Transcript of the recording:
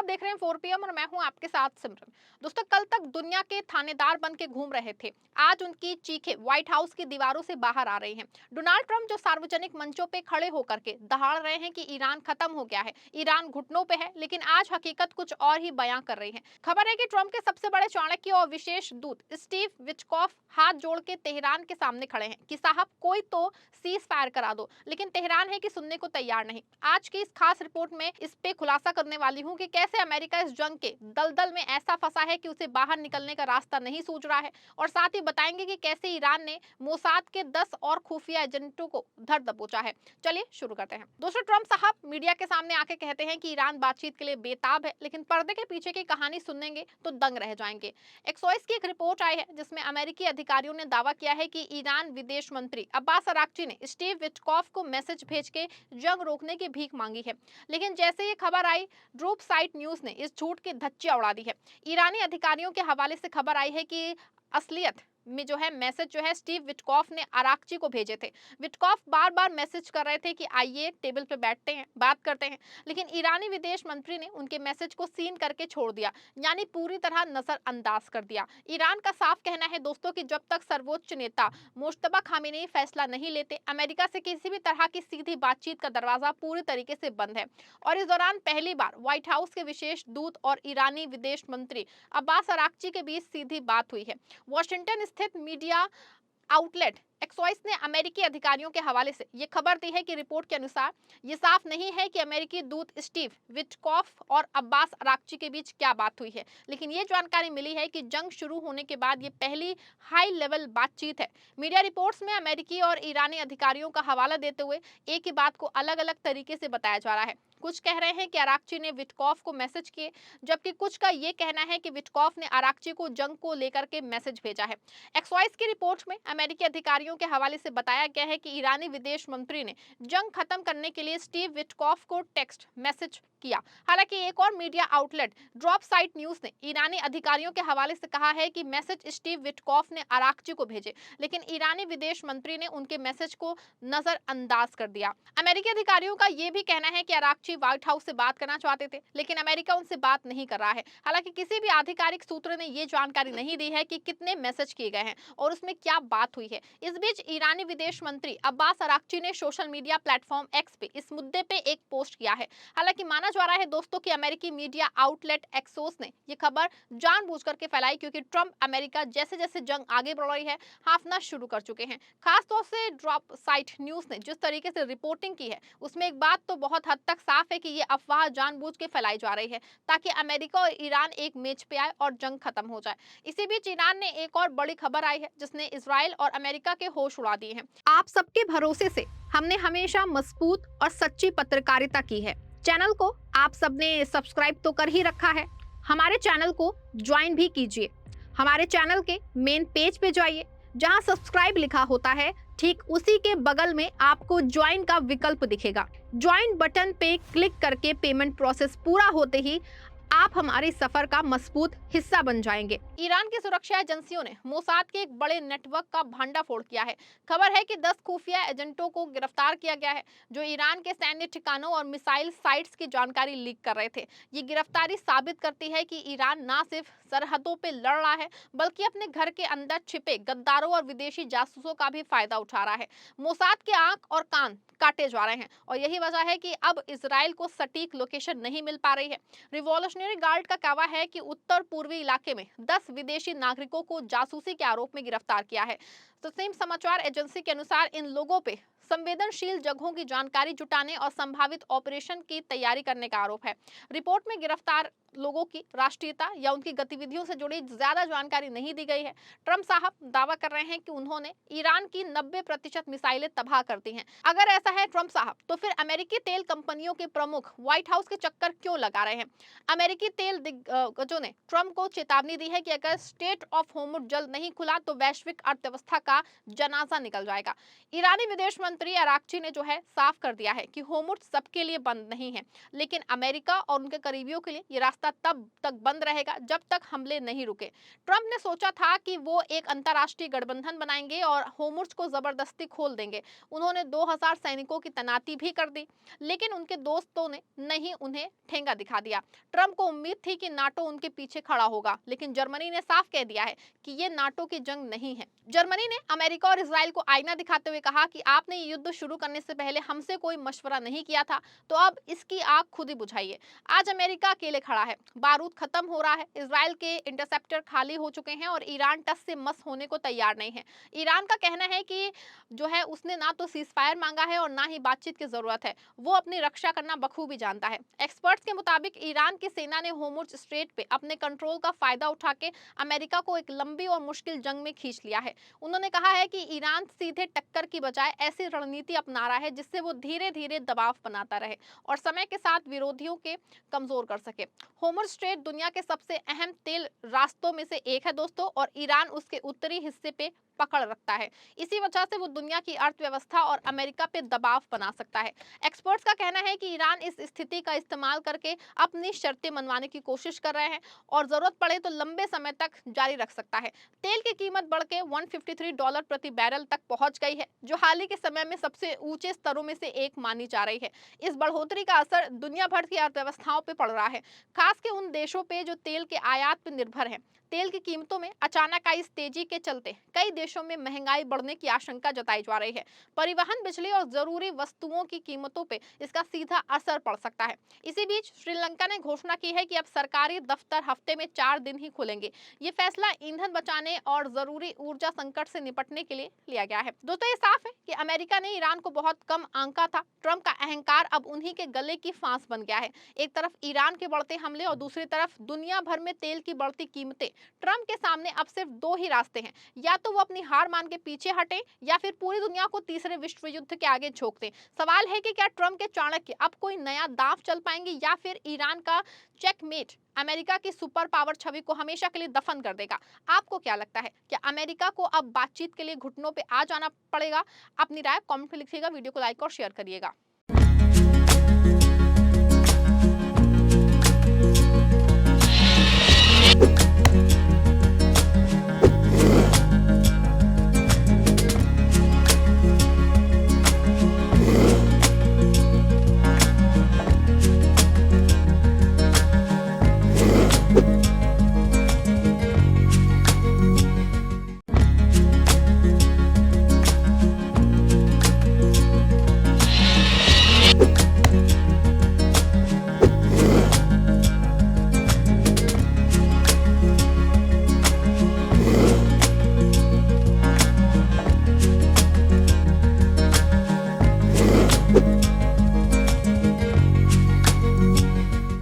देख रहे हैं 4 पीएम और मैं हूं आपके साथ सिमरन। दोस्तों, कल तक दुनिया के थानेदार बन के घूम रहे थे। आज उनकी चीखें व्हाइट हाउस की दीवारों से बाहर आ रही हैं। डोनाल्ड ट्रंप जो सार्वजनिक मंचों पे खड़े होकर के दहाड़ रहे हैं कि ईरान खत्म हो गया है, ईरान घुटनों पे है, लेकिन आज हकीकत कुछ और ही बयां कर रही है। खबर है कि ट्रंप के सबसे बड़े चाणक्य और विशेष दूत स्टीव विटकॉफ हाथ जोड़ के तेहरान के सामने खड़े हैं कि साहब कोई तो सीज फायर करा दो, लेकिन तेहरान है कि सुनने को तैयार नहीं। आज की इस खास रिपोर्ट में इस पे खुलासा करने वाली हूं कि कैसे अमेरिका इस जंग के दलदल में ऐसा फंसा है कि उसे बाहर निकलने का रास्ता नहीं सूझ रहा है, और साथ ही बताएंगे कि कैसे ईरान ने मोसाद के 10 और खुफिया एजेंटों को धर दबोचा है। चलिए शुरू करते हैं। दोस्तों, ट्रंप साहब मीडिया के सामने आके कहते हैं कि ईरान बातचीत के लिए बेताब है, लेकिन पर्दे के पीछे की कहानी सुनेंगे तो दंग रह जाएंगे। एक्सोइस की एक रिपोर्ट आई है जिसमें अमेरिकी अधिकारियों ने दावा किया है कि ईरान विदेश मंत्री अब्बास अराक्ची ने स्टीव विटकॉफ को मैसेज भेज के जंग रोकने की भीख मांगी है। लेकिन जैसे ये खबर आई, ड्रूप साइट न्यूज ने इस झूठ की धज्जियां उड़ा दी है। ईरानी अधिकारियों के हवाले से खबर आई है कि असलियत में जो है मैसेज जो है स्टीव विटकॉफ ने अराक्ची को भेजे थे। विटकॉफ बार बार मैसेज कर रहे थे कि आइए टेबल पे बैठते हैं, बात करते हैं, लेकिन ईरानी विदेश मंत्री ने उनके मैसेज को सीन करके छोड़ दिया, यानी पूरी तरह नजरअंदाज कर दिया। ईरान का साफ कहना है दोस्तों कि जब तक सर्वोच्च नेता मुश्तबा खामेनेई फैसला नहीं लेते, अमेरिका से किसी भी तरह की सीधी बातचीत का दरवाजा पूरी तरीके से बंद है। और इस दौरान पहली बार व्हाइट हाउस के विशेष दूत और ईरानी विदेश मंत्री अब्बास अराक्ची के बीच सीधी बात हुई है। वॉशिंगटन स्थित मीडिया आउटलेट एक्सोइस ने अमेरिकी अधिकारियों के हवाले से ये खबर दी है कि रिपोर्ट के अनुसार ये साफ नहीं है कि अमेरिकी दूत स्टीव विटकॉफ और अब्बास अराक्ची के बीच क्या बात हुई है, लेकिन ये जानकारी मिली है कि जंग शुरू होने के बाद ये पहली हाई लेवल बातचीत है। मीडिया रिपोर्ट्स में अमेरिकी और ईरानी अधिकारियों का हवाला देते हुए एक ही बात को अलग अलग तरीके से बताया जा रहा है। कुछ कह रहे हैं कि अराक्ची ने विटकॉफ को मैसेज किए, जबकि कुछ का ये कहना है कि विटकॉफ ने अराक्ची को जंग को लेकर के मैसेज भेजा है। एक्सवाइस की रिपोर्ट में अमेरिकी अधिकारियों के हवाले से बताया गया है कि ईरानी विदेश मंत्री ने जंग खत्म करने के लिए स्टीव विटकॉफ को टेक्स्ट मैसेज किया। हालांकि एक और media outlet drop site news ने ईरानी अधिकारियों के हवाले से कहा है कि मैसेज स्टीव विटकॉफ ने अराक्ची को भेजे, लेकिन ईरानी विदेश मंत्री ने उनके मैसेज को नजरअंदाज कर दिया। अमेरिकी अधिकारियों का यह भी कहना है कि अराक्ची व्हाइट हाउस से बात करना चाहते थे, लेकिन अमेरिका उनसे बात नहीं कर रहा है। हालांकि किसी भी आधिकारिक सूत्र ने यह जानकारी नहीं दी है कि कितने मैसेज किए गए हैं और उसमें क्या बात हुई है। इस बीच ईरानी विदेश मंत्री अब्बास अराक्ची ने सोशल मीडिया प्लेटफॉर्म एक्स पे इस मुद्दे पे एक पोस्ट किया है। हालांकि माना जा रहा है दोस्तों कि अमेरिकी मीडिया आउटलेट एक्सोस ने यह खबर जानबूझकर के फैलाई, क्योंकि ट्रंप अमेरिका जैसे जैसे जंग आगे बढ़ रही है हाफना शुरू कर चुके हैं। खासतौर से ड्रॉप साइट न्यूज ने जिस तरीके से रिपोर्टिंग की है, उसमें एक बात तो बहुत हद तक साफ है कि ये अफवाह जानबूझ के फैलाई जा रही है ताकि अमेरिका और ईरान एक मेज पे आए और जंग खत्म हो जाए। इसी बीच ईरान ने एक और बड़ी खबर आई है जिसने इजराइल और अमेरिका के होश उड़ा दिए हैं। आप सबके भरोसे से हमने हमेशा मजबूत और सच्ची पत्रकारिता की है। चैनल को आप सबने सब्सक्राइब तो कर ही रखा है, हमारे चैनल को ज्वाइन भी कीजिए। हमारे चैनल के मेन पेज पे जाइए, जहां सब्सक्राइब लिखा होता है ठीक उसी के बगल में आपको ज्वाइन का विकल्प दिखेगा। ज्वाइन बटन पे क्लिक करके पेमेंट प्रोसेस पूरा होते ही आप हमारे सफर का मजबूत हिस्सा बन जाएंगे। ईरान की सुरक्षा एजेंसियों ने मोसाद के एक बड़े नेटवर्क का भंडाफोड़ किया है। खबर है कि 10 खुफिया एजेंटों को गिरफ्तार किया गया है जो ईरान के सैन्य ठिकानों और मिसाइल साइट्स की जानकारी लीक कर रहे थे। ये गिरफ्तारी साबित करती है कि ईरान न सिर्फ सरहदों पे लड़ रहा है, बल्कि अपने घर के अंदर छिपे गद्दारों और विदेशी जासूसों का भी फायदा उठा रहा है। मोसाद के आंख और कान काटे जा रहे हैं और यही वजह है कि अब इसराइल को सटीक लोकेशन नहीं मिल पा रही है। रिवॉल्यूशनरी गार्ड का दावा है कि उत्तर पूर्वी इलाके में 10 विदेशी नागरिकों को जासूसी के आरोप में गिरफ्तार किया है। तस्नीम समाचार एजेंसी के अनुसार इन लोगों पे संवेदनशील जगहों की जानकारी जुटाने और संभावित ऑपरेशन की तैयारी करने का आरोप है। रिपोर्ट में गिरफ्तार लोगों की राष्ट्रीयता या उनकी गतिविधियों से जुड़ी ज्यादा जानकारी नहीं दी गई है। ट्रंप साहब दावा कर रहे हैं कि उन्होंने ईरान की 90% मिसाइलें तबाह कर दी हैं। अगर ऐसा है ट्रंप साहब, तो फिर अमेरिकी तेल कंपनियों के प्रमुख व्हाइट हाउस के चक्कर क्यों लगा रहे हैं? अमेरिकी तेल दिग्गजों ने ट्रंप को चेतावनी दी है कि अगर स्टेट ऑफ होर्मुज जल्द नहीं खुला तो वैश्विक अर्थव्यवस्था का जनाजा निकल जाएगा। ईरानी विदेश मंत्री अराक्ची ने जो है साफ कर दिया है कि होर्मुज सबके लिए बंद नहीं है, लेकिन अमेरिका और उनके करीबियों के लिए ये रास्ता रास्ता तब तक बंद रहेगा जब तक हमले नहीं रुके। ट्रंप ने सोचा था कि वो एक अंतर्राष्ट्रीय गठबंधन बनाएंगे और होर्मुज़ को जबरदस्ती खोल देंगे। उन्होंने 2000 सैनिकों की तैनाती भी कर दी, लेकिन उनके दोस्तों ने नहीं उन्हें ठेंगा दिखा दिया। ट्रंप को उम्मीद थी कि नाटो उनके पीछे खड़ा होगा, लेकिन जर्मनी ने साफ कह दिया है कि ये नाटो की जंग नहीं है। जर्मनी ने अमेरिका और इजराइल को आईना दिखाते हुए कहा कि आपने ये युद्ध शुरू करने से पहले हमसे कोई मशवरा नहीं किया था, तो अब इसकी आग खुद ही बुझाइए। आज अमेरिका अकेले खड़ा है, बारूद खत्म हो रहा है, इजराइल के इंटरसेप्टर खाली हो चुके हैं और ईरान टस से मस होने को तैयार नहीं है। ईरान का कहना है कि जो है उसने ना तो सीजफायर मांगा है और ना ही बातचीत की जरूरत है, वो अपनी रक्षा करना बखूबी जानता है। एक्सपर्ट्स के मुताबिक ईरान की सेना ने होर्मुज़ स्ट्रेट पे अपने कंट्रोल का फायदा उठा के अमेरिका को एक लंबी और मुश्किल जंग में खींच लिया है। उन्होंने कहा है कि ईरान सीधे टक्कर की बजाय ऐसी रणनीति अपना रहा है जिससे वो धीरे धीरे दबाव बनाता रहे और समय के साथ विरोधियों के कमजोर कर सके। होर्मुज़ स्ट्रेट दुनिया के सबसे अहम तेल रास्तों में से एक है दोस्तों, और ईरान उसके उत्तरी हिस्से पे पकड़ रखता है। इसी वजह से वो दुनिया की अर्थव्यवस्था और अमेरिका पे दबाव बना सकता है। एक्सपर्ट्स का कहना है कि ईरान इस स्थिति का इस्तेमाल करके अपनी शर्तें मनवाने की कोशिश कर रहे हैं और जरूरत पड़े तो लंबे समय तक जारी रख सकता है। तेल की कीमत बढ़ के $153 प्रति बैरल तक पहुंच गई है, जो हाल ही के समय में सबसे ऊंचे स्तरों में से एक मानी जा रही है। इस बढ़ोतरी का असर दुनिया भर की अर्थव्यवस्थाओं पर पड़ रहा है, खास के उन देशों पे जो तेल के आयात पर निर्भर है। तेल की कीमतों में अचानक आई इस तेजी के चलते कई देशों में महंगाई बढ़ने की आशंका जताई जा रही है। परिवहन, बिजली और जरूरी वस्तुओं की कीमतों पे इसका सीधा असर पड़ सकता है। इसी बीच श्रीलंका ने घोषणा की है कि अब सरकारी दफ्तर हफ्ते में 4 दिन ही खुलेंगे। ये फैसला ईंधन बचाने और जरूरी ऊर्जा संकट से निपटने के लिए लिया गया है। दोस्तों, ये साफ है कि अमेरिका ने ईरान को बहुत कम आंका था। ट्रंप का अहंकार अब उन्हीं के गले की फांस बन गया है। एक तरफ ईरान के बढ़ते हमले और दूसरी तरफ दुनिया भर में तेल की बढ़ती कीमतें। ट्रंप के सामने अब सिर्फ 2 ही रास्ते हैं, या तो वो अपनी हार मान के पीछे हटे या फिर पूरी दुनिया को तीसरे विश्व युद्ध के आगे झोंक दें। सवाल है कि क्या ट्रंप के चाणक्य अब कोई नया दांव चल पाएंगे या फिर ईरान का चेकमेट अमेरिका की सुपर पावर छवि को हमेशा के लिए दफन कर देगा। आपको क्या लगता है, क्या अमेरिका को अब बातचीत के लिए घुटनों पे आ जाना पड़ेगा? अपनी राय कमेंट में लिखिएगा, वीडियो को लाइक और शेयर करिएगा।